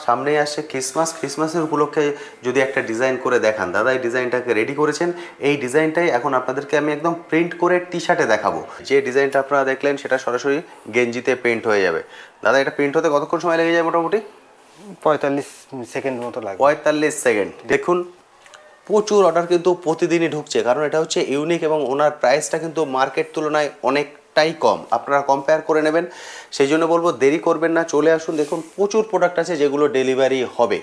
সামনেই আসছে ক্রিসমাসের উপলক্ষে যদি একটা ডিজাইন করে দেখান, দাদা এই ডিজাইনটাকে রেডি করেছেন। এই ডিজাইনটাই এখন আপনাদেরকে আমি একদম প্রিন্ট করে টি শার্টে দেখাবো। যে ডিজাইনটা আপনারা দেখলেন সেটা সরাসরি গেঞ্জিতে প্রিন্ট হয়ে যাবে। দাদা এটা প্রিন্ট হতে কতক্ষণ সময় লেগে যায়? মোটামুটি 45 সেকেন্ড মতো লাগে। 45 সেকেন্ড। দেখুন প্রচুর অর্ডার কিন্তু প্রতিদিনই ঢুকছে, কারণ এটা হচ্ছে ইউনিক এবং ওনার প্রাইসটা কিন্তু মার্কেট তুলনায় অনেকটাই কম। আপনারা কম্পেয়ার করে নেবেন, সেই জন্য বলবো দেরি করবেন না, চলে আসুন। দেখুন প্রচুর প্রোডাক্ট আছে যেগুলো ডেলিভারি হবে।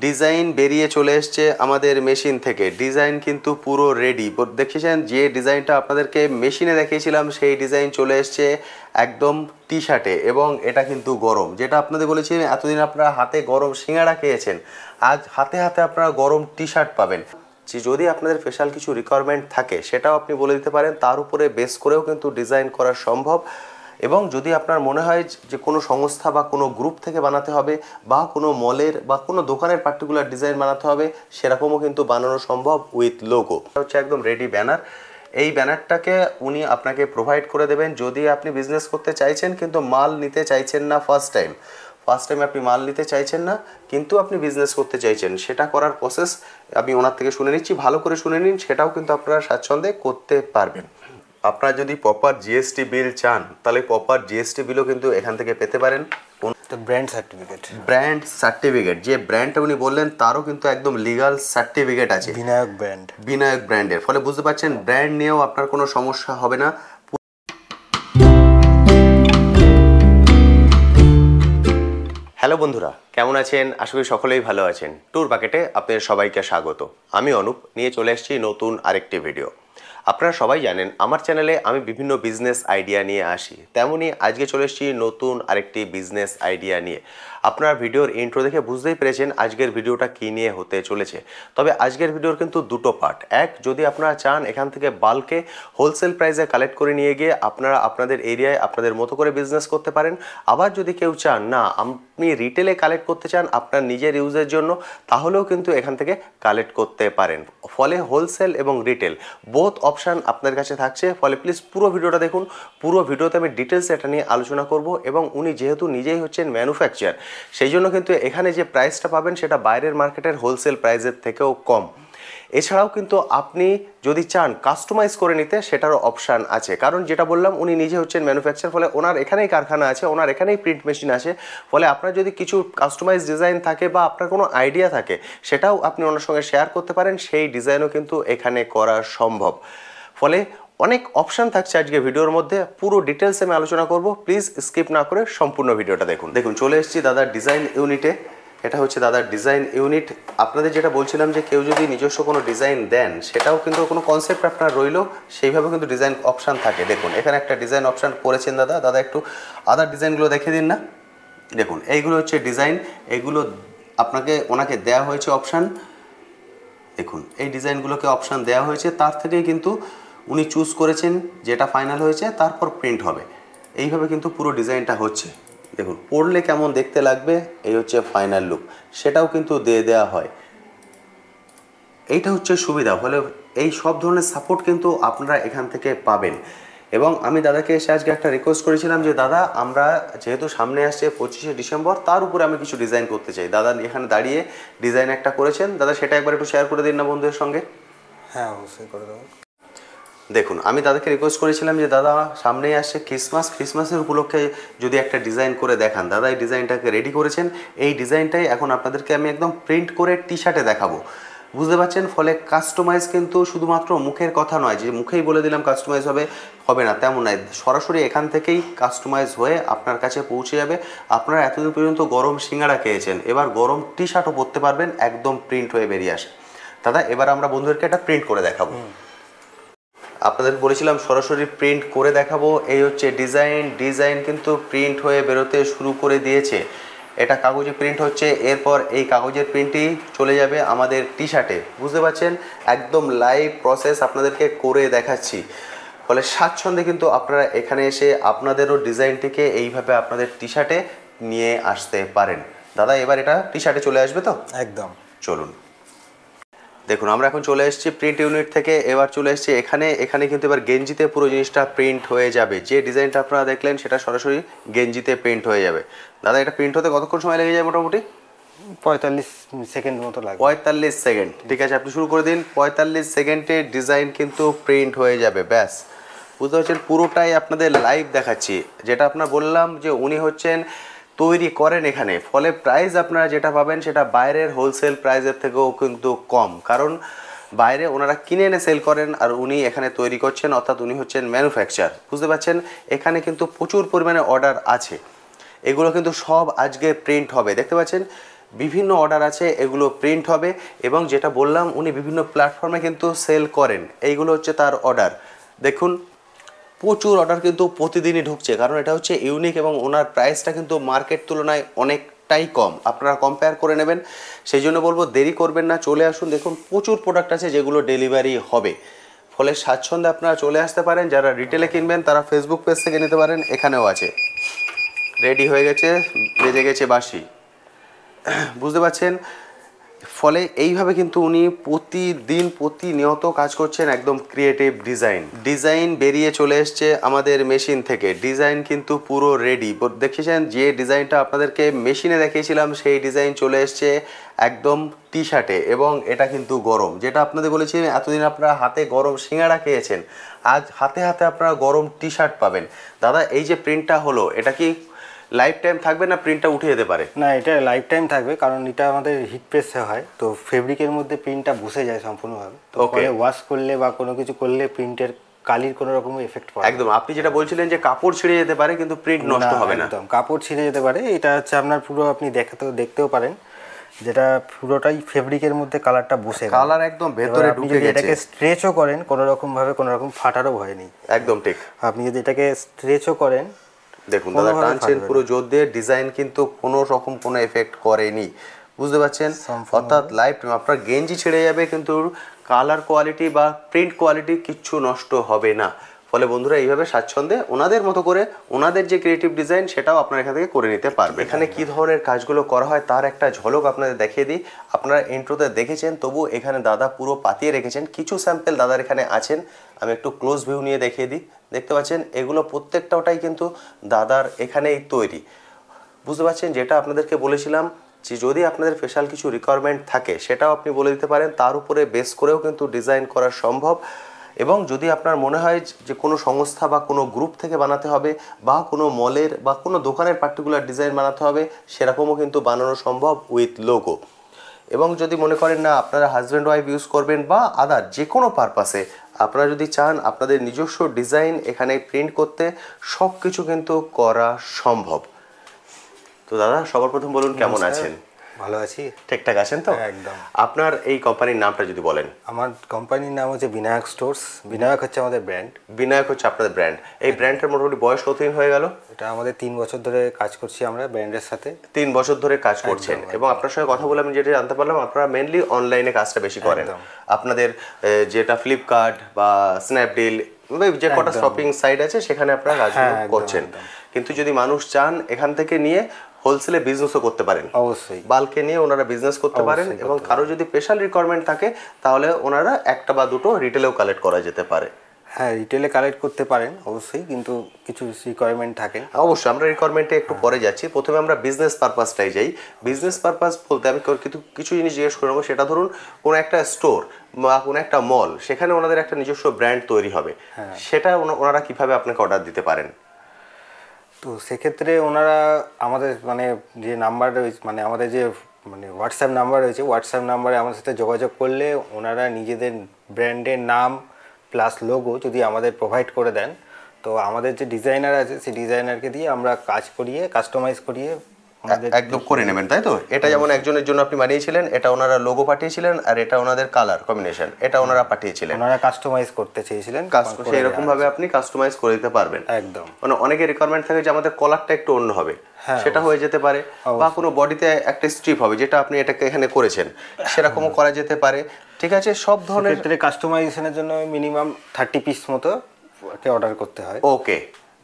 ডিজাইন বেরিয়ে চলে এসছে আমাদের মেশিন থেকে, ডিজাইন কিন্তু পুরো রেডি। দেখেছেন যে ডিজাইনটা আপনাদেরকে মেশিনে দেখিয়েছিলাম সেই ডিজাইন চলে এসছে একদম টি শার্টে, এবং এটা কিন্তু গরম। যেটা আপনাদের বলেছি এতদিন আপনারা হাতে গরম সিঙ্গাড়া খেয়েছেন, আজ হাতে হাতে আপনারা গরম টি শার্ট পাবেন। যে যদি আপনাদের স্পেশাল কিছু রিকোয়ারমেন্ট থাকে সেটাও আপনি বলে দিতে পারেন, তার উপরে বেস করেও কিন্তু ডিজাইন করা সম্ভব। এবং যদি আপনার মনে হয় যে কোনো সংস্থা বা কোনো গ্রুপ থেকে বানাতে হবে, বা কোনো মলের বা কোনো দোকানের পার্টিকুলার ডিজাইন বানাতে হবে, সেরকমও কিন্তু বানানো সম্ভব উইথ লোগো। হচ্ছে একদম রেডি ব্যানার। এই ব্যানারটাকে উনি আপনাকে প্রোভাইড করে দেবেন যদি আপনি বিজনেস করতে চাইছেন কিন্তু মাল নিতে চাইছেন না। ফার্স্ট টাইম আপনি মাল নিতে চাইছেন না কিন্তু আপনি বিজনেস করতে চাইছেন, সেটা করার প্রসেস আমি ওনার থেকে শুনে নিচ্ছি, ভালো করে শুনে নিন। সেটাও কিন্তু আপনারা স্বাচ্ছন্দ্যে করতে পারবেন। আপনারা যদি প্রপার জিএসটি বিল চান তাহলে প্রপার জিএসটি বিলও কিন্তু এখান থেকে পেতে পারেন। ব্র্যান্ড সার্টিফিকেট যে ব্র্যান্ডটা উনি বললেন তারও কিন্তু একদম লিগাল সার্টিফিকেট আছে, বিনায়ক ব্র্যান্ডের। ফলে বুঝতে পারছেন ব্র্যান্ড নিয়েও আপনার কোনো সমস্যা হবে না। হ্যালো বন্ধুরা, কেমন আছেন? আশা করি সকলেই ভালো আছেন। ট্যুর বাকেটে আপনাদের সবাইকে স্বাগত। আমি অনুপ নিয়ে চলে এসেছি নতুন আরেকটি ভিডিও। আপনারা সবাই জানেন আমার চ্যানেলে আমি বিভিন্ন বিজনেস আইডিয়া নিয়ে আসি, তেমনই আজকে চলে এসেছি নতুন আরেকটি বিজনেস আইডিয়া নিয়ে। আপনারা ভিডিওর ইন্ট্রো দেখে বুঝতেই পেরেছেন আজকের ভিডিওটা কী নিয়ে হতে চলেছে। তবে আজকের ভিডিওর কিন্তু দুটো পার্ট। এক, যদি আপনারা চান এখান থেকে বাল্কে হোলসেল প্রাইসে কালেক্ট করে নিয়ে গিয়ে আপনারা আপনাদের এরিয়ায় আপনাদের মতো করে বিজনেস করতে পারেন। আবার যদি কেউ চান না আপনি রিটেলে কালেক্ট করতে চান আপনার নিজের ইউজের জন্য, তাহলেও কিন্তু এখান থেকে কালেক্ট করতে পারেন। ফলে হোলসেল এবং রিটেল বোথ অপশান আপনার কাছে থাকছে। ফলে প্লিজ পুরো ভিডিওটা দেখুন। পুরো ভিডিওতে আমি ডিটেলস এটা নিয়ে আলোচনা করব, এবং উনি যেহেতু নিজেই হচ্ছেন ম্যানুফ্যাকচার, সেই জন্য কিন্তু এখানে যে প্রাইসটা পাবেন সেটা বাইরের মার্কেটের হোলসেল প্রাইসের থেকেও কম। এছাড়াও কিন্তু আপনি যদি চান কাস্টমাইজ করে নিতে সেটারও অপশান আছে, কারণ যেটা বললাম উনি নিজে হচ্ছেন ম্যানুফ্যাকচার। ফলে ওনার এখানেই কারখানা আছে, ওনার এখানেই প্রিন্ট মেশিন আছে। ফলে আপনার যদি কিছু কাস্টমাইজ ডিজাইন থাকে বা আপনার কোনো আইডিয়া থাকে সেটাও আপনি ওনার সঙ্গে শেয়ার করতে পারেন, সেই ডিজাইনও কিন্তু এখানে করা সম্ভব। ফলে অনেক অপশান থাকছে আজকে ভিডিওর মধ্যে, পুরো ডিটেলসে আমি আলোচনা করব। প্লিজ স্কিপ না করে সম্পূর্ণ ভিডিওটা দেখুন। চলে এসেছি দাদার ডিজাইন ইউনিটে। এটা হচ্ছে দাদার ডিজাইন ইউনিট। আপনাদের যেটা বলছিলাম যে কেউ যদি নিজস্ব কোনো ডিজাইন দেন সেটাও কিন্তু কোনো কনসেপ্ট আপনার রইলো, সেইভাবে কিন্তু ডিজাইন অপশান থাকে। দেখুন এখানে একটা ডিজাইন অপশান করেছেন দাদা একটু আদার ডিজাইনগুলো দেখিয়ে দিন না। দেখুন এইগুলো হচ্ছে ডিজাইন, এগুলো ওনাকে দেওয়া হয়েছে অপশান। দেখুন এই ডিজাইনগুলোকে অপশান দেওয়া হয়েছে, তার থেকেই কিন্তু উনি চুজ করেছেন যেটা ফাইনাল হয়েছে, তারপর প্রিন্ট হবে। এইভাবে কিন্তু পুরো ডিজাইনটা হচ্ছে। দেখুন পড়লে কেমন দেখতে লাগবে, এই হচ্ছে ফাইনাল লুক, সেটাও কিন্তু দিয়ে দেওয়া হয়। এইটা হচ্ছে সুবিধা। ফলে এই সব ধরনের সাপোর্ট কিন্তু আপনারা এখান থেকে পাবেন। এবং আমি দাদাকে এসে আজকে একটা রিকোয়েস্ট করেছিলাম যে দাদা আমরা যেহেতু সামনে আসছে 25শে ডিসেম্বর, তার উপরে আমি কিছু ডিজাইন করতে চাই। দাদা এখানে দাঁড়িয়ে ডিজাইন একটা করেছেন, দাদা সেটা একবার একটু শেয়ার করে দিন না বন্ধুদের সঙ্গে। হ্যাঁ অবশ্যই করে দেবো। দেখুন আমি দাদাকে রিকোয়েস্ট করেছিলাম যে দাদা সামনেই আসছে ক্রিসমাসের উপলক্ষে যদি একটা ডিজাইন করে দেখান। দাদা এই ডিজাইনটাকে রেডি করেছেন। এই ডিজাইনটাই এখন আপনাদেরকে আমি একদম প্রিন্ট করে টি শার্টে দেখাবো। বুঝতে পারছেন? ফলে কাস্টমাইজ কিন্তু শুধুমাত্র মুখের কথা নয় যে মুখেই বলে দিলাম কাস্টমাইজ হবে না, তেমন নয়। সরাসরি এখান থেকেই কাস্টমাইজ হয়ে আপনার কাছে পৌঁছে যাবে। আপনারা এতদিন পর্যন্ত গরম সিঙ্গাড়া খেয়েছেন, এবার গরম টি শার্টও পরতে পারবেন, একদম প্রিন্ট হয়ে বেরিয়ে আসে। দাদা এবার আমরা বন্ধুদেরকে একটা প্রিন্ট করে দেখাবো। আপনাদের বলেছিলাম সরাসরি প্রিন্ট করে দেখাবো। এই হচ্ছে ডিজাইন কিন্তু প্রিন্ট হয়ে বেরোতে শুরু করে দিয়েছে। এটা কাগজে প্রিন্ট হচ্ছে, এরপর এই কাগজের প্রিন্টই চলে যাবে আমাদের টি শার্টে। বুঝতে পারছেন? একদম লাইভ প্রসেস আপনাদেরকে করে দেখাচ্ছি। ফলে স্বাচ্ছন্দ্যে কিন্তু আপনারা এখানে এসে আপনাদেরও ডিজাইনটিকে এইভাবে আপনাদের টি শার্টে নিয়ে আসতে পারেন। দাদা এবার এটা টি শার্টে চলে আসবে তো? একদম, চলুন। দেখুন আমরা এখন চলে এসেছি প্রিন্ট ইউনিট থেকে, এবার চলে এসেছি এখানে কিন্তু এবার গেঞ্জিতে পুরো জিনিসটা প্রিন্ট হয়ে যাবে। যে ডিজাইনটা আপনারা দেখলেন সেটা সরাসরি গেঞ্জিতে প্রিন্ট হয়ে যাবে। দাদা এটা প্রিন্ট হতে কতক্ষণ সময় লেগে যায় মোটামুটি? 45 সেকেন্ড মতো লাগবে। 45 সেকেন্ড, ঠিক আছে, আপনি শুরু করে দিন। 45 সেকেন্ডে ডিজাইন কিন্তু প্রিন্ট হয়ে যাবে, ব্যাস। বুঝতে পারছেন, পুরোটাই আপনাদের লাইভ দেখাচ্ছি। যেটা আপনার বললাম যে উনি হচ্ছেন তৈরি করেন এখানে, ফলে প্রাইস আপনারা যেটা পাবেন সেটা বাইরের হোলসেল প্রাইসের থেকেও কিন্তু কম, কারণ বাইরে ওনারা কিনে এনে সেল করেন আর উনি এখানে তৈরি করছেন, অর্থাৎ উনি হচ্ছেন ম্যানুফ্যাকচার। বুঝতে পারছেন, এখানে কিন্তু প্রচুর পরিমাণে অর্ডার আছে, এগুলো কিন্তু সব আজকে প্রিন্ট হবে। দেখতে পাচ্ছেন বিভিন্ন অর্ডার আছে, এগুলো প্রিন্ট হবে। এবং যেটা বললাম উনি বিভিন্ন প্ল্যাটফর্মে কিন্তু সেল করেন, এইগুলো হচ্ছে তার অর্ডার। দেখুন প্রচুর অর্ডার কিন্তু প্রতিদিনই ঢুকছে, কারণ এটা হচ্ছে ইউনিক এবং ওনার প্রাইসটা কিন্তু মার্কেট তুলনায় অনেকটাই কম, আপনারা কম্পেয়ার করে নেবেন। সেই জন্য বলবো দেরি করবেন না, চলে আসুন। দেখুন প্রচুর প্রোডাক্ট আছে যেগুলো ডেলিভারি হবে, ফলে স্বাচ্ছন্দ্যে আপনারা চলে আসতে পারেন। যারা রিটেলে কিনবেন তারা ফেসবুক পেজ থেকে নিতে পারেন, এখানেও আছে। রেডি হয়ে গেছে, বেজে গেছে বাঁশি, বুঝতে পারছেন। ফলে এইভাবে কিন্তু উনি প্রতিনিয়ত কাজ করছেন, একদম ক্রিয়েটিভ ডিজাইন বেরিয়ে চলে এসছে আমাদের মেশিন থেকে। ডিজাইন কিন্তু পুরো রেডি, দেখেছেন যে ডিজাইনটা আপনাদেরকে মেশিনে দেখিয়েছিলাম সেই ডিজাইন চলে এসছে একদম টি শার্টে। এবং এটা কিন্তু গরম, যেটা আপনাদের বলেছি এতদিন আপনারা হাতে গরম সিঙ্গাড়া খেয়েছেন, আজ হাতে আপনারা গরম টি শার্ট পাবেন। দাদা এই যে প্রিন্টটা হলো, এটা কি লাইফ টাইম থাকবে না প্রিন্টটা উঠে যেতে পারে? না, এটা লাইফ টাইম থাকবে, কারণ এটা আমাদের হিট প্রেসে হয়, তো ফেব্রিকের মধ্যে প্রিন্টটা বসে যায় সম্পূর্ণভাবে। তো পরে ওয়াশ করলে বা কোনো কিছু করলে প্রিন্টের কালির কোনো রকম এফেক্ট পড়ে একদম। আপনি যেটা বলছিলেন যে কাপড় ছিঁড়ে যেতে পারে কিন্তু প্রিন্ট নষ্ট হবে না। একদম, কাপড় ছিঁড়ে যেতে পারে। এটা হচ্ছে আপনার পুরো আপনি দেখতেও পারেন, যেটা পুরোটাই ফেব্রিকের মধ্যে কালারটা বসে গেছে, কালার একদম ভেতরে ঢুকে গেছে। এটাকে স্ট্রেচও করেন কোনো রকম ভাবে, কোনো রকম ফাটারও ভয় নেই। একদম ঠিক। আপনি যদি এটাকে স্ট্রেচও করেন, দেখুন দাদা টানছেন পুরো জোর দিয়ে, ডিজাইন কিন্তু কোনো রকম কোনো এফেক্ট করেনি, বুঝতে পারছেন। অর্থাৎ লাইফ টাইম আপনার গেঞ্জি ছেড়ে যাবে কিন্তু কালার কোয়ালিটি বা প্রিন্ট কোয়ালিটি কিচ্ছু নষ্ট হবে না। ফলে বন্ধুরা এইভাবে স্বাচ্ছন্দ্যে ওনাদের মতো করে ওনাদের যে ক্রিয়েটিভ ডিজাইন সেটাও আপনারা এখান থেকে করে নিতে পারবেন। এখানে কি ধরনের কাজগুলো করা হয় তার একটা ঝলক আপনাদের দেখিয়ে দিই। আপনারা ইন্ট্রোতে দেখেছেন, তবু এখানে দাদা পুরো পাতিয়ে রেখেছেন। কিছু স্যাম্পল দাদার এখানে আছেন, আমি একটু ক্লোজ ভিউ নিয়ে দেখিয়ে দিই। দেখতে পাচ্ছেন এগুলো প্রত্যেকটাটাই কিন্তু দাদার এখানেই তৈরি, বুঝতে পারছেন। যেটা আপনাদেরকে বলেছিলাম যে যদি আপনাদের স্পেশাল কিছু রিকোয়ারমেন্ট থাকে সেটাও আপনি বলে দিতে পারেন, তার উপরে বেস করেও কিন্তু ডিজাইন করা সম্ভব। এবং যদি আপনার মনে হয় যে কোনো সংস্থা বা কোনো গ্রুপ থেকে বানাতে হবে বা কোনো মলের বা কোনো দোকানের পার্টিকুলার ডিজাইন বানাতে হবে, সেরকমও কিন্তু বানানো সম্ভব উইথ লোগো। এবং যদি মনে করেন না আপনারা হাজব্যান্ড ওয়াইফ ইউজ করবেন বা আদার যে কোনো পারপাসে আপনারা যদি চান আপনাদের নিজস্ব ডিজাইন এখানে প্রিন্ট করতে, সব কিছু কিন্তু করা সম্ভব। তো দাদা সবার প্রথম বলুন কেমন আছেন? ভালো আছি। ঠিকঠাক আছেন তো? একদম। আপনার এই কোম্পানির নামটা যদি বলেন। আমার কোম্পানির নাম হচ্ছে বিনায়ক স্টোর্স। বিনায়ক হচ্ছে আমাদের ব্র্যান্ড। বিনায়ক হচ্ছে আপনাদের ব্র্যান্ড। এই ব্র্যান্ডের মোটামুটি বয়স কতদিন হয়ে গেল? এটা আমাদের 3 বছর ধরে কাজ করছি আমরা ব্র্যান্ডের সাথে। 3 বছর ধরে কাজ করছেন। এবং আপনার সঙ্গে কথা বলে আমি যেটা জানতে পারলাম আপনারা মেনলি অনলাইনে কাজটা বেশি করেন। আপনাদের যেটা ফ্লিপকার্ট বা স্ন্যাপডিল যে কটা শপিং সাইট আছে সেখানে আপনারা কাজগুলো করছেন। কিন্তু যদি মানুষ চান এখান থেকে নিয়ে হোলসেলে বিজনেসও করতে পারেন, অবশ্যই বাল্কে নিয়ে ওনারা বিজনেস করতে পারেন। এবং কারো যদি স্পেশাল রিকোয়ারমেন্ট থাকে তাহলে ওনারা একটা বা দুটো রিটেলেও কালেক্ট করা যেতে পারে। হ্যাঁ, রিটেলে কালেক্ট করতে পারেন অবশ্যই, কিন্তু কিছু রিকোয়ারমেন্ট থাকে। অবশ্যই আমরা রিকোয়ারমেন্টে একটু পরে যাচ্ছি, প্রথমে আমরা বিজনেস পারপাসটাই যাই। বিজনেস পারপাস বলতে আমি কিছু জিনিস জিজ্ঞেস করে নেবো। সেটা ধরুন কোনো একটা স্টোর বা কোনো একটা মল, সেখানে ওনাদের একটা নিজস্ব ব্র্যান্ড তৈরি হবে, সেটা ওনারা কিভাবে আপনাকে অর্ডার দিতে পারেন? তো সেক্ষেত্রে ওনারা আমাদের যে নাম্বার রয়েছে, আমাদের যে হোয়াটসঅ্যাপ নাম্বার রয়েছে, হোয়াটসঅ্যাপ নাম্বারে আমার সাথে যোগাযোগ করলে ওনারা নিজেদের ব্র্যান্ডের নাম প্লাস লোগো যদি আমাদের প্রোভাইড করে দেন, তো আমাদের যে ডিজাইনার আছে সেই ডিজাইনারকে দিয়ে আমরা কাজ করিয়ে কাস্টমাইজ করিয়ে একদম করে নেবেন, তাই তো? এটা যেমন একজনের জন্য আপনি বানিয়েছিলেন, এটা ওনারা লোগো পাঠিয়েছিলেন, আর এটা ওনাদের কালার কম্বিনেশন এটা ওনারা পাঠিয়েছিলেন। ওনারা কাস্টমাইজ করতে চেয়েছিলেন, এরকম ভাবে আপনি কাস্টমাইজ করে দিতে পারবেন। একদম। অনেকের রিকোয়ারমেন্ট থাকে যে আমাদের কলারটা একটু অন্য হবে, সেটা হয়ে যেতে পারে। বা কোনো বডিতে একটা স্ট্রিপ হবে, যেটা আপনি এটাকে এখানে করেছেন, সেরকমও করা যেতে পারে। ঠিক আছে, সব ধরনের ক্ষেত্রে কাস্টমাইজেশনের জন্য মিনিমাম 30 পিস মতো অর্ডার করতে হয়। ওকে,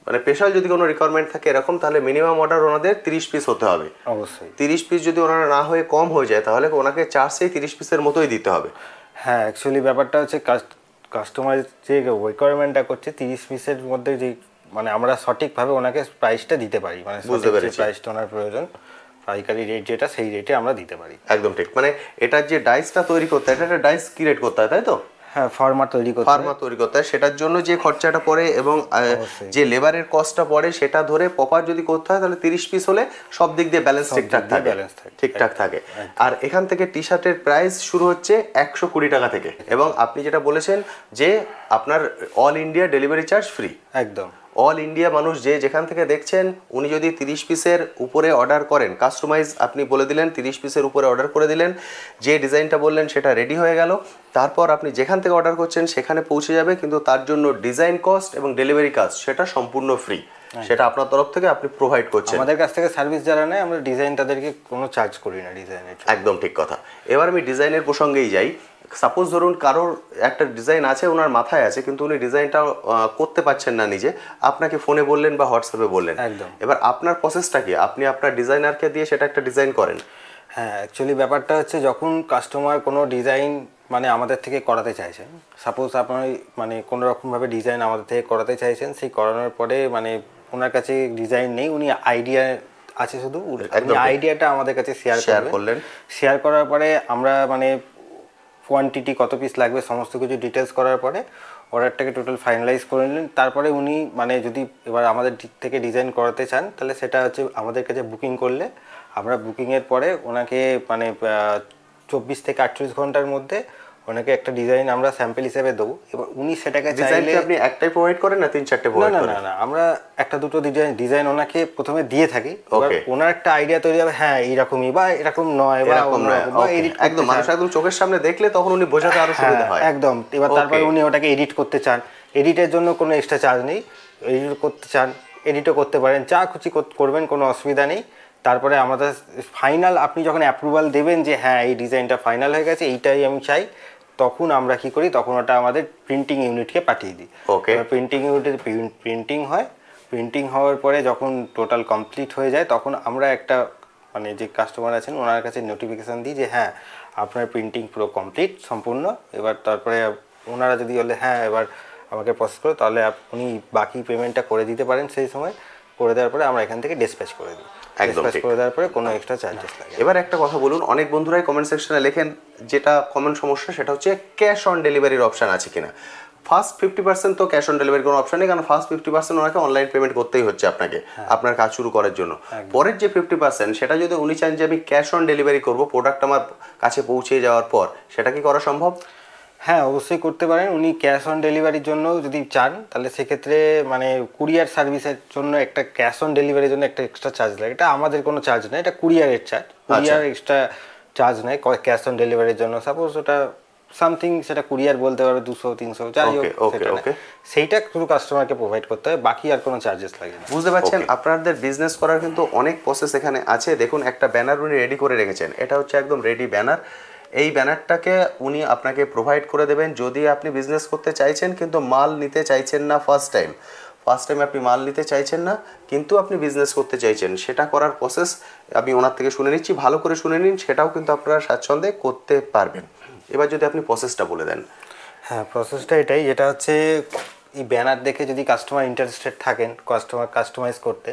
স্পেশাল যদি কোনো রিকোয়ারমেন্ট থাকে এরকম, তাহলে মিনিমাম অর্ডার ওনাদের 30 পিস হতে হবে। অবশ্যই 30 পিস যদি ওনারা না হয়ে কম হয়ে যায় তাহলে ওনাকে চার্জেই 30 পিসের মতোই দিতে হবে। হ্যাঁ, অ্যাকচুয়ালি ব্যাপারটা হচ্ছে কাস্টমার যে রিকোয়ারমেন্টটা করছে 30 পিসের মধ্যে, যে আমরা সঠিকভাবে ওনাকে প্রাইসটা দিতে পারি, বুঝতে পেরেছি প্রাইসটা ওনার প্রয়োজন। পাইকারি রেট যেটা সেই রেটে আমরা দিতে পারি। একদম ঠিক, মানে এটার যে ডাইসটা তৈরি করতে হয়, এটা একটা ডাইস ক্রিয়েট করতে হয়, তাই তো? হ্যাঁ, ফার্মার তৈরি করতে ফার্মা তৈরি করতে হয়, সেটার জন্য যে খরচাটা পড়ে এবং অবশ্যই। যে লেবারের কস্টটা পড়ে সেটা ধরে প্রপার যদি করতে হয় তাহলে 30 পিস হলে সব দিক দিয়ে ব্যালেন্স সব দিক ঠিকঠাক দিয়ে থাকে, balance থাকে। ঠিকঠাক থাকে। আর এখান থেকে টি শার্টের প্রাইস শুরু হচ্ছে 120 টাকা থেকে, এবং আপনি যেটা বলেছেন যে আপনার all India delivery charge free. একদম। অল ইন্ডিয়া মানুষ যে যেখান থেকে দেখছেন, উনি যদি 30 পিসের উপরে অর্ডার করেন, কাস্টমাইজ আপনি বলে দিলেন 30 পিসের উপরে অর্ডার করে দিলেন, যে ডিজাইনটা বললেন সেটা রেডি হয়ে গেল, তারপর আপনি যেখান থেকে অর্ডার করছেন সেখানে পৌঁছে যাবে, কিন্তু তার জন্য ডিজাইন কস্ট এবং ডেলিভারি কাস্ট সেটা সম্পূর্ণ ফ্রি, সেটা আপনার তরফ থেকে আপনি প্রোভাইড করছেন। আমাদের কাছ থেকে সার্ভিস যারা নেয় আমরা ডিজাইন তাদেরকে কোনো চার্জ করি না ডিজাইনের। একদম ঠিক কথা। এবার আমি ডিজাইনের প্রসঙ্গেই যাই। সাপোজ ধরুন কারোর একটা ডিজাইন আছে, ওনার মাথায় আছে, কিন্তু উনি ডিজাইনটা করতে পারছেন না নিজে, আপনাকে ফোনে বললেন বা হোয়াটসঅ্যাপে বললেন, একদম। এবার আপনার প্রসেসটা কি? আপনি আপনার ডিজাইনারকে দিয়ে সেটা একটা ডিজাইন করেন? হ্যাঁ, অ্যাকচুয়ালি ব্যাপারটা হচ্ছে যখন কাস্টমার কোনো ডিজাইন মানে আমাদের থেকে করাতে চাইছেন, সাপোজ আপনার মানে কোনো রকমভাবে ডিজাইন আমাদের থেকে করাতে চাইছেন, সেই করানোর পরে মানে ওনার কাছে ডিজাইন নেই, উনি আইডিয়া আছে শুধু, আইডিয়াটা আমাদের কাছে শেয়ার করলেন। শেয়ার করার পরে আমরা মানে কোয়ান্টিটি কত পিস লাগবে সমস্ত কিছু ডিটেলস করার পরে অর্ডারটাকে টোটাল ফাইনালাইজ করে নিলেন। তারপরে উনি মানে যদি এবার আমাদের দিক থেকে ডিজাইন করাতে চান তাহলে সেটা হচ্ছে আমাদের কাছে বুকিং করলে আমরা বুকিংয়ের পরে ওনাকে মানে 24 থেকে 48 ঘন্টার মধ্যে ওনাকে একটা ডিজাইন আমরা স্যাম্পল হিসেবে দেবো। এবার উনি সেটাকে চাইলে আপনি একটাই প্রোভাইড করেন না 3-4টে প্রোভাইড করেন? না, আমরা একটা দুটো ডিজাইন ওনাকে প্রথমে দিয়ে থাকি। এবার ওনার একটা আইডিয়া তৈরি হবে, হ্যাঁ এইরকমই বা এরকম নয় বা এডিট একদম মানুষ একদম চোখের সামনে দেখলে তখন উনি বোঝাতে আরো সুবিধা হয়। একদম। এবার তারপরে উনি ওটাকে এডিট করতে চান, এডিটের জন্য কোনো এক্সট্রা চার্জ নেই, এডিট করতে চান এডিটও করতে পারেন, যা খুশি করবেন, কোনো অসুবিধা নেই। তারপরে আমাদের ফাইনাল আপনি যখন অ্যাপ্রুভাল দেবেন যে হ্যাঁ এই ডিজাইনটা ফাইনাল হয়ে গেছে, এইটাই আমি চাই, তখন আমরা কি করি, তখন ওটা আমাদের প্রিন্টিং ইউনিটকে পাঠিয়ে দিই। প্রিন্টিং ইউনিটে প্রিন্টিং হয়, প্রিন্টিং হওয়ার পরে যখন টোটাল কমপ্লিট হয়ে যায় তখন আমরা একটা মানে যে কাস্টমার আছেন ওনার কাছে নোটিফিকেশান দিই যে হ্যাঁ আপনার প্রিন্টিং পুরো কমপ্লিট সম্পূর্ণ। এবার তারপরে ওনারা যদি বলে হ্যাঁ এবার আমাকে প্রসেস করো, তাহলে উনি বাকি পেমেন্টটা করে দিতে পারেন। সেই সময় করে দেওয়ার পরে আমরা এখান থেকে ডিসপ্যাচ করে দিই। ডিসপ্যাচ করে দেওয়ার পরে কোনো এক্সট্রা চার্জেস লাগে। এবার একটা কথা বলুন, অনেক বন্ধুরাই কমেন্ট সেকশনে লেখেন, যেটা কমন সমস্যা সেটা হচ্ছে ক্যাশ অন ডেলিভারির অপশান আছে কিনা। ফার্স্ট 50% তো ক্যাশ অন ডেলিভারি কোনো অপশন নেই, কারণ ফার্স্ট 50% ওনাকে অনলাইন পেমেন্ট করতেই হচ্ছে আপনাকে আপনার কাজ শুরু করার জন্য। পরের যে 50% সেটা যদি উনি চান যে আমি ক্যাশ অন ডেলিভারি করবো, প্রোডাক্ট আমার কাছে পৌঁছে যাওয়ার পর, সেটা কি করা সম্ভব? হ্যাঁ, অবশ্যই করতে পারেন। উনি ক্যাশ অন ডেলিভারির জন্য যদি চান তাহলে সেক্ষেত্রে মানে কুরিয়ার সার্ভিসের জন্য একটা ক্যাশ অন ডেলিভারির জন্য একটা এক্সট্রা চার্জ লাগে। এটা আমাদের কোনো চার্জ নেই, এটা কুরিয়ারের চার্জ। কুরিয়ার এক্সট্রা চার্জ নেয় ক্যাশ অন ডেলিভারির জন্য। সাপোজ ওটা সামথিং, সেটা কুরিয়ার বলতে পারবে 200-300 যাই হোক, সেইটা শুধু কাস্টমারকে প্রোভাইড করতে হয়, বাকি আর কোনো চার্জেস লাগে না। বুঝতে পারছেন? আপনাদের বিজনেস করার কিন্তু অনেক প্রসেস এখানে আছে। দেখুন, একটা ব্যানার উনি রেডি করে রেখেছেন, এটা হচ্ছে একদম রেডি ব্যানার। এই ব্যানারটাকে উনি আপনাকে প্রোভাইড করে দেবেন যদি আপনি বিজনেস করতে চাইছেন কিন্তু মাল নিতে চাইছেন না। ফার্স্ট টাইম আপনি মাল নিতে চাইছেন না কিন্তু আপনি বিজনেস করতে চাইছেন, সেটা করার প্রসেস আমি ওনার থেকে শুনে নিচ্ছি, ভালো করে শুনে নিন, সেটাও কিন্তু আপনারা স্বাচ্ছন্দ্যে করতে পারবেন। এবার যদি আপনি প্রসেসটা বলে দেন। হ্যাঁ, প্রসেসটা এটাই, যেটা হচ্ছে এই ব্যানার দেখে যদি কাস্টমার ইন্টারেস্টেড থাকেন কাস্টমাইজ করতে,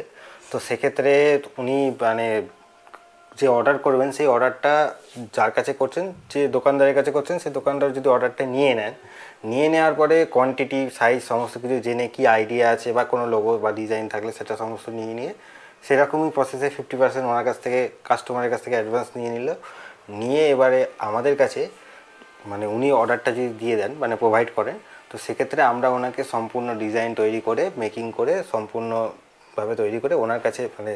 তো সেক্ষেত্রে উনি মানে যে অর্ডার করবেন সেই অর্ডারটা যার কাছে করছেন, যে দোকানদারের কাছে করছেন, সেই দোকানদার যদি অর্ডারটা নিয়ে নেন, নিয়ে নেওয়ার পরে কোয়ান্টিটি সাইজ সমস্ত কিছু জেনে কি আইডিয়া আছে বা কোনো লোগো বা ডিজাইন থাকলে সেটা সমস্ত নিয়ে সেরকমই প্রসেসে 50% ওনার কাছ থেকে কাস্টমারের কাছ থেকে অ্যাডভান্স নিয়ে এবারে আমাদের কাছে মানে উনি অর্ডারটা যদি দিয়ে দেন মানে প্রোভাইড করেন, তো সেক্ষেত্রে আমরা ওনাকে সম্পূর্ণ ডিজাইন তৈরি করে মেকিং করে সম্পূর্ণভাবে তৈরি করে ওনার কাছে মানে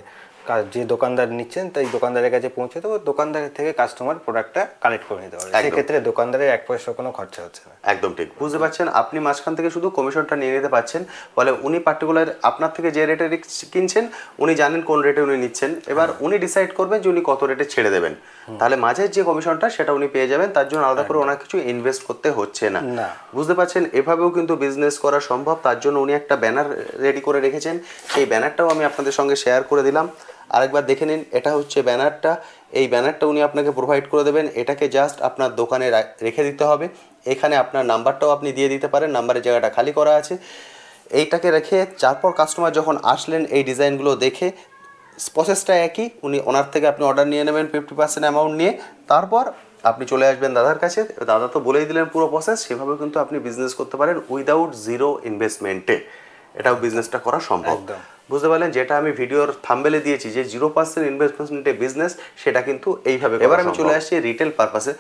যে দোকানদার নিচ্ছেন তাই দোকানদারের কাছে পৌঁছে দেবো। দোকানদারের থেকে কাস্টমার প্রোডাক্টটা কালেক্ট করে নিতে পারে, সেক্ষেত্রে দোকানদারের 1 পয়সা কোনো খরচা হচ্ছে না। একদম ঠিক, বুঝতে পারছেন? আপনি মাঝখান থেকে শুধু কমিশনটা নিয়ে নিতে পারছেন, ফলে উনি পার্টিকুলার আপনার থেকে যে রেটে কিনছেন উনি জানেন কোন রেটে উনি নিচ্ছেন, এবার উনি ডিসাইড করবেন যে উনি কত রেটে ছেড়ে দেবেন, তাহলে মাঝের যে কমিশনটা সেটা উনি পেয়ে যাবেন, তার জন্য আলাদা করে ওনার কিছু ইনভেস্ট করতে হচ্ছে না। বুঝতে পারছেন? এভাবেও কিন্তু বিজনেস করা সম্ভব। তার জন্য উনি একটা ব্যানার রেডি করে রেখেছেন, সেই ব্যানারটাও আমি আপনাদের সঙ্গে শেয়ার করে দিলাম। আরেকবার দেখে নিন, এটা হচ্ছে ব্যানারটা। এই ব্যানারটা উনি আপনাকে প্রোভাইড করে দেবেন, এটাকে জাস্ট আপনার দোকানে রেখে দিতে হবে। এখানে আপনার নাম্বারটাও আপনি দিয়ে দিতে পারেন, নাম্বারের জায়গাটা খালি করা আছে। এইটাকে রেখে তারপর কাস্টমার যখন আসলেন এই ডিজাইনগুলো দেখে প্রসেসটা একই, ওনার থেকে আপনি অর্ডার নিয়ে নেবেন 50% অ্যামাউন্ট নিয়ে, তারপর আপনি চলে আসবেন দাদার কাছে। দাদা তো বলেই দিলেন পুরো প্রসেস, সেভাবে কিন্তু আপনি বিজনেস করতে পারেন উইদাউট জিরো ইনভেস্টমেন্টে। এটাও বিজনেসটা করা সম্ভব। একদম। বুঝতে পারলেন, যেটা আমি ভিডিওর থাম্বেলে দিয়েছি যে 0% ইনভেস্টমেন্টে বিজনেস, সেটা কিন্তু এইভাবে। এবার আমি চলে আসছি রিটেল পারপাসে।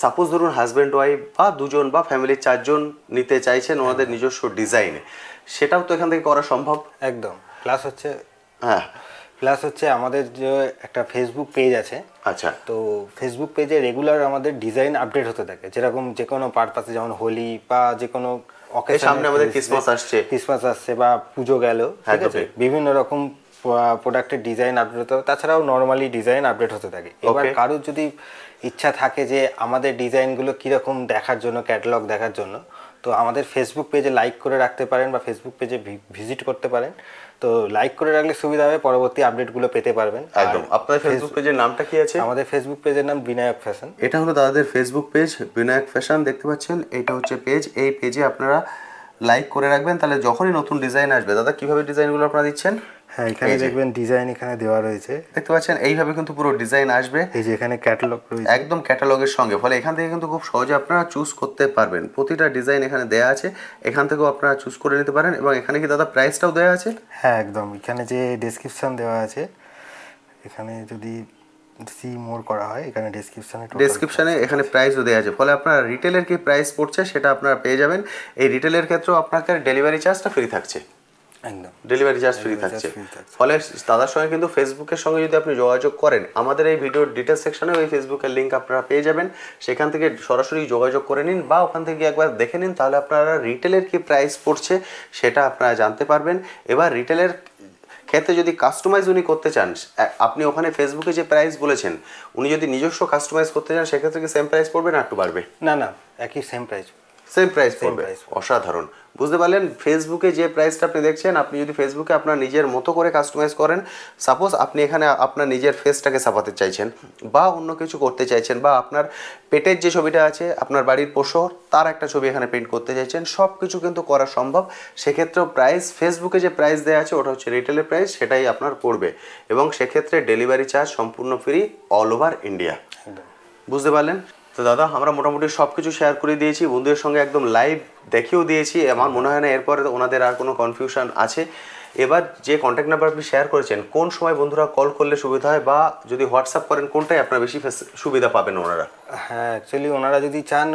সাপোজ ধরুন হাজব্যান্ড ওয়াইফ বা দুজন বা ফ্যামিলির 4 জন নিতে চাইছেন ওনাদের নিজস্ব ডিজাইনে, সেটাও তো এখান থেকে করা সম্ভব। একদম। প্লাস হচ্ছে হ্যাঁ, আমাদের যে একটা ফেসবুক পেজ আছে। আচ্ছা, তো ফেসবুক পেজে রেগুলার আমাদের ডিজাইন আপডেট হতে থাকে, যেরকম যে কোনো পারপাসে, যেমন হোলি বা যে কোনো সামনে আমাদের ক্রিসমাস আসছে বা পুজো গেল, ঠিক আছে, বিভিন্ন রকম প্রোডাক্টের ডিজাইন আপডেট হতে হবে। তাছাড়াও নর্মালি ডিজাইন আপডেট হতে থাকে। এবার কারোর যদি ইচ্ছা থাকে যে আমাদের ডিজাইনগুলো কীরকম দেখার জন্য, ক্যাটালগ দেখার জন্য, তো আমাদের ফেসবুক পেজে লাইক করে রাখতে পারেন বা ফেসবুক পেজে ভিজিট করতে পারেন। তো লাইক করে রাখলে সুবিধা হবে, পরবর্তী আপডেটগুলো পেতে পারবেন। একদম। আপনাদের ফেসবুক পেজের নামটা কি আছে? আমাদের ফেসবুক পেজের নাম বিনায়ক ফ্যাশন। এটা হলো দাদাদের ফেসবুক পেজ বিনায়ক ফ্যাশন, দেখতে পাচ্ছেন, এইটা হচ্ছে পেজ। এই পেজে আপনারা লাইক করে রাখবেন, তাহলে যখনই নতুন ডিজাইন আসবে। দাদা কিভাবে ডিজাইনগুলো আপনারা দিচ্ছেন? হ্যাঁ, এখানে দেখবেন ডিজাইন এখানে দেওয়া রয়েছে, দেখতে পাচ্ছেন, এইভাবে কিন্তু পুরো ডিজাইন আসবে। এই যে এখানে ক্যাটালগ রয়েছে, একদম ক্যাটালগের সঙ্গে। ফলে এখান থেকে কিন্তু খুব সহজে আপনারা চুজ করতে পারবেন। প্রতিটা ডিজাইন এখানে দেয়া আছে, এখান থেকেও আপনারা চুজ করে নিতে পারেন। এবং এখানে কি দাদা প্রাইসটাও দেওয়া আছে? হ্যাঁ একদম। এখানে যে ডেসক্রিপশন দেওয়া আছে, এখানে যদি সি মোর করা হয়, এখানে ডেসক্রিপশনে এখানে প্রাইসও দেওয়া আছে। ফলে আপনার রিটেলের কি প্রাইস পড়ছে সেটা আপনারা পেয়ে যাবেন। এই রিটেলের ক্ষেত্রেও আপনাকে ডেলিভারি চার্জটা ফ্রি থাকছে। একদম, ডেলিভারি চার্জ ফ্রি থাকছে। ফলে দাদার সঙ্গে কিন্তু ফেসবুকের সঙ্গে যদি আপনি যোগাযোগ করেন, আমাদের এই ভিডিওর ডিটেলস সেকশনে ওই ফেসবুকের লিঙ্ক আপনারা পেয়ে যাবেন। সেখান থেকে সরাসরি যোগাযোগ করে নিন বা ওখান থেকে একবার দেখে নিন, তাহলে আপনারা রিটেলের কি প্রাইস পড়ছে সেটা আপনারা জানতে পারবেন। এবার রিটেলের ক্ষেত্রে যদি কাস্টমাইজ উনি করতে চান, আপনি ওখানে ফেসবুকে যে প্রাইস বলেছেন, উনি যদি নিজস্ব কাস্টমাইজ করতে চান, সেক্ষেত্রে কি সেম প্রাইস পড়বে না একটু বাড়বে? না, একই সেম প্রাইস পড়বে। অসাধারণ, বুঝতে পারলেন। ফেসবুকে যে প্রাইসটা আপনি দেখছেন, আপনি যদি ফেসবুকে আপনার নিজের মতো করে কাস্টমাইজ করেন, সাপোজ আপনি এখানে আপনার নিজের ফেসটাকে ছাপাতে চাইছেন বা অন্য কিছু করতে চাইছেন, বা আপনার পেটের যে ছবিটা আছে, আপনার বাড়ির পশু, তার একটা ছবি এখানে প্রিন্ট করতে চাইছেন, সব কিছু কিন্তু করা সম্ভব। সেক্ষেত্রেও প্রাইস, ফেসবুকে যে প্রাইস দেওয়া আছে ওটা হচ্ছে রিটেলের প্রাইস, সেটাই আপনার পড়বে। এবং সেক্ষেত্রে ডেলিভারি চার্জ সম্পূর্ণ ফ্রি অল ওভার ইন্ডিয়া। বুঝতে পারলেন তো দাদা? আমরা মোটামুটি সব কিছু শেয়ার করে দিয়েছি, বন্ধুদের সঙ্গে একদম লাইভ দেখিয়েও দিয়েছি। আমার মনে হয় না এরপরে ওনাদের আর কোনো কনফিউশন আছে। এবার যে কন্ট্যাক্ট নাম্বার আপনি শেয়ার করেছেন, কোন সময় বন্ধুরা কল করলে সুবিধা হয়, বা যদি হোয়াটসঅ্যাপ করেন কোনটাই আপনার বেশি সুবিধা পাবেন ওনারা? হ্যাঁ, অ্যাকচুয়ালি ওনারা যদি চান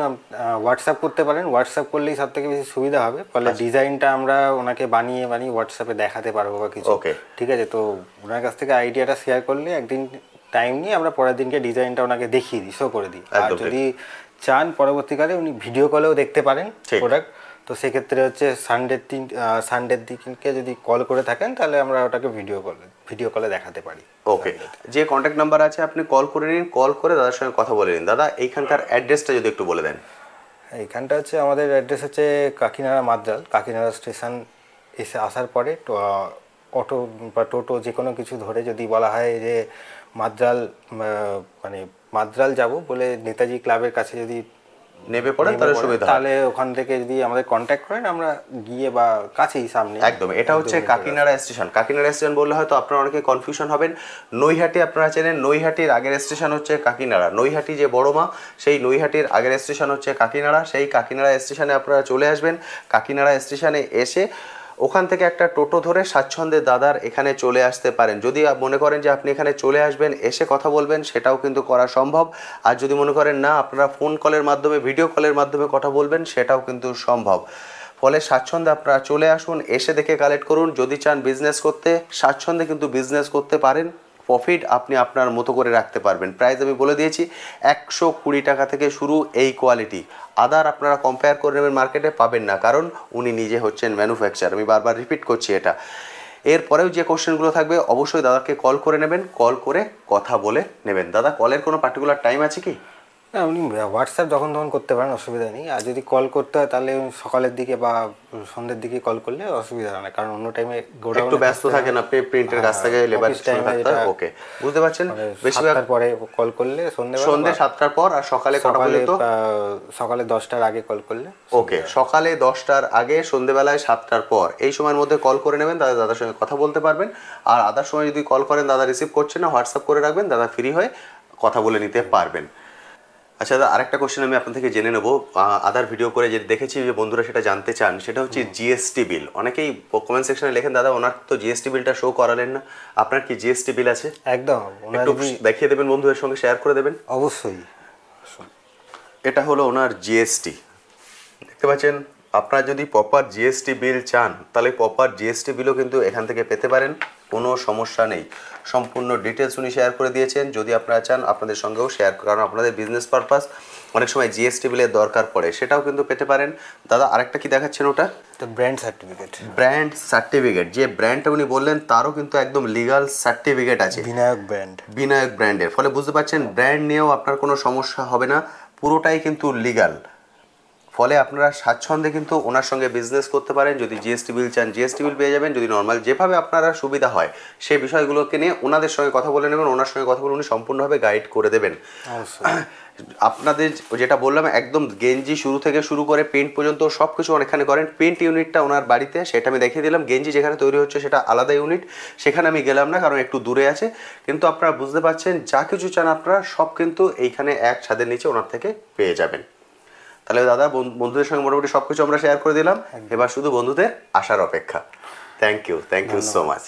হোয়াটসঅ্যাপ করতে পারেন, হোয়াটসঅ্যাপ করলেই সব থেকে বেশি সুবিধা হবে। ফলে ডিজাইনটা আমরা ওনাকে বানিয়ে হোয়াটসঅ্যাপে দেখাতে পারবো বা কিছু। ওকে, ঠিক আছে। তো ওনার কাছ থেকে আইডিয়াটা শেয়ার করলে একদিন টাইম নিয়ে আমরা পরের দিনকে ডিজাইনটা ওনাকে দেখিয়ে দিই, শো করে দিই। আর যদি চান পরবর্তীকালে উনি ভিডিও কলেও দেখতে পারেন প্রোডাক্ট। তো সেক্ষেত্রে হচ্ছে সানডের দিনকে যদি কল করে থাকেন, তাহলে আমরা ওটাকে ভিডিও কলে দেখাতে পারি। ওকে, যে কন্ট্যাক্ট নাম্বার আছে আপনি কল করে নিন, কল করে দাদার সঙ্গে কথা বলে নিন। দাদা এইখানকার অ্যাড্রেসটা যদি একটু বলে দেন। এইখানটা হচ্ছে আমাদের অ্যাড্রেস হচ্ছে কাকিনাড়া মাদ্রাল। কাকিনাড়া স্টেশন এসে আসার পরে অটো বা টোটো যে কোনো কিছু ধরে যদি বলা হয় যে মাদ্রাল, মাদ্রাল যাব বলে নেতাজি ক্লাবের কাছে যদি নেমে পড়েন তাহলে সুবিধা, তাহলে ওখান থেকে যদি আমাদের কন্ট্যাক্ট করেন, আমরা গিয়ে বা কাছেই সামনে একদম। এটা হচ্ছে কাকিনাড়া স্টেশন। কাকিনাড়া স্টেশন বললে হয়তো আপনারা অনেকে কনফিউশন হবেন। নৈহাটি আপনারা চেনেন, নৈহাটির আগের স্টেশন হচ্ছে কাকিনাড়া। নৈহাটি যে বড় মা, সেই নৈহাটির আগের স্টেশন হচ্ছে কাকিনাড়া। সেই কাকিনাড়া স্টেশনে আপনারা চলে আসবেন। কাকিনাড়া স্টেশনে এসে ওখান থেকে একটা টোটো ধরে স্বাচ্ছন্দ্যে দাদার এখানে চলে আসতে পারেন। যদি মনে করেন যে আপনি এখানে চলে আসবেন, এসে কথা বলবেন, সেটাও কিন্তু করা সম্ভব। আর যদি মনে করেন না আপনারা ফোন কলের মাধ্যমে, ভিডিও কলের মাধ্যমে কথা বলবেন, সেটাও কিন্তু সম্ভব। ফলে স্বাচ্ছন্দ্যে আপনারা চলে আসুন, এসে দেখে কালেক্ট করুন। যদি চান বিজনেস করতে, স্বাচ্ছন্দ্যে কিন্তু বিজনেস করতে পারেন। প্রফিট আপনি আপনার মতো করে রাখতে পারবেন। প্রাইস আমি বলে দিয়েছি, 120 টাকা থেকে শুরু এই কোয়ালিটি। আদার আপনারা কম্পেয়ার করে নেবেন, মার্কেটে পাবেন না, কারণ উনি নিজে হচ্ছেন ম্যানুফ্যাকচার। আমি বারবার রিপিট করছি এটা। এরপরেও যে কোশ্চেনগুলো থাকবে অবশ্যই দাদাকে কল করে নেবেন, কল করে কথা বলে নেবেন। দাদা কলের কোনো পার্টিকুলার টাইম আছে কি? না উনি হোয়াটসঅ্যাপ যখন তখন করতে পারেন, অসুবিধা নেই। আর যদি কল করতে হয় তাহলে সকালের দিকে বা সন্ধ্যের দিকে কল করলে অসুবিধা হয় না, কারণ অন্য টাইমে একটু ব্যস্ত থাকেন আপনি, প্রিন্টের কাছ থেকে লেবার থাকতে হয়। ওকে, বুঝতে পারছেন। বেশিরভাগ পরে কল করলে সন্ধ্যে 7টার পর, আর সকালে কটা পর্যন্ত? সকালে 10টার আগে কল করলে। ওকে, সকালে 10টার আগে, সন্ধ্যেবেলায় 7টার পর, এই সময়ের মধ্যে কল করে নেবেন, দাদার সঙ্গে কথা বলতে পারবেন। আর আদার সময় যদি কল করেন দাদা রিসিভ করছেন না, হোয়াটসঅ্যাপ করে রাখবেন, দাদা ফ্রি হয়ে কথা বলে নিতে পারবেন। আচ্ছা দাদা, আরেকটা কোশ্চেন আমি আপনার থেকে জেনে নেবো। আদার ভিডিও করে যে দেখেছি যে বন্ধুরা সেটা জানতে চান, সেটা হচ্ছে জিএসটি বিল। অনেকেই কমেন্ট সেকশনে লেখেন দাদা ওনার তো জিএসটি বিলটা শো করালেন না, আপনার কি জিএসটি বিল আছে? একদম, একটু দেখিয়ে দেবেন, বন্ধুদের সঙ্গে শেয়ার করে দেবেন। অবশ্যই। এটা হলো ওনার জিএসটি, দেখতে পাচ্ছেন। আপনারা যদি প্রপার জিএসটি বিল চান তাহলে প্রপার জিএসটি বিলও কিন্তু এখান থেকে পেতে পারেন, কোনো সমস্যা নেই। সম্পূর্ণ ডিটেলস উনি শেয়ার করে দিয়েছেন। যদি আপনারা চান আপনাদের সঙ্গেও শেয়ার, কারণ আপনাদের বিজনেস পারপাস অনেক সময় জিএসটি বিলের দরকার পড়ে, সেটাও কিন্তু পেতে পারেন। দাদা আরেকটা কি দেখাচ্ছেন ওটা? তো ব্র্যান্ড সার্টিফিকেট। ব্র্যান্ড সার্টিফিকেট, যে ব্র্যান্ডটা উনি বললেন তারও কিন্তু একদম লিগাল সার্টিফিকেট আছে, বিনায়ক ব্র্যান্ড। বিনায়ক ব্র্যান্ডের। ফলে বুঝতে পারছেন ব্র্যান্ড নিয়েও আপনার কোনো সমস্যা হবে না, পুরোটাই কিন্তু লিগাল। ফলে আপনারা স্বাচ্ছন্দ্যে কিন্তু ওনার সঙ্গে বিজনেস করতে পারেন। যদি জিএসটি বিল চান জিএসটি বিল পেয়ে যাবেন, যদি নর্মাল যেভাবে আপনারা সুবিধা হয় সেই বিষয়গুলোকে নিয়ে ওনাদের সঙ্গে কথা বলে নেবেন। ওনার সঙ্গে কথা বলে উনি সম্পূর্ণভাবে গাইড করে দেবেন। আপনাদের যেটা বললাম, একদম গেঞ্জি শুরু থেকে শুরু করে প্রিন্ট পর্যন্ত সব কিছু অনেকখানে করেন। প্রিন্ট ইউনিটটা ওনার বাড়িতে, সেটা আমি দেখিয়ে দিলাম। গেঞ্জি যেখানে তৈরি হচ্ছে সেটা আলাদা ইউনিট, সেখানে আমি গেলাম না কারণ একটু দূরে আছে। কিন্তু আপনারা বুঝতে পারছেন যা কিছু চান আপনারা সব কিন্তু এইখানে এক ছাদের নিচে ওনার থেকে পেয়ে যাবেন। তাহলে দাদা বন্ধুদের সঙ্গে মোটামুটি সব কিছু আমরা শেয়ার করে দিলাম, এবার শুধু বন্ধুদের আসার অপেক্ষা। Thank you so much.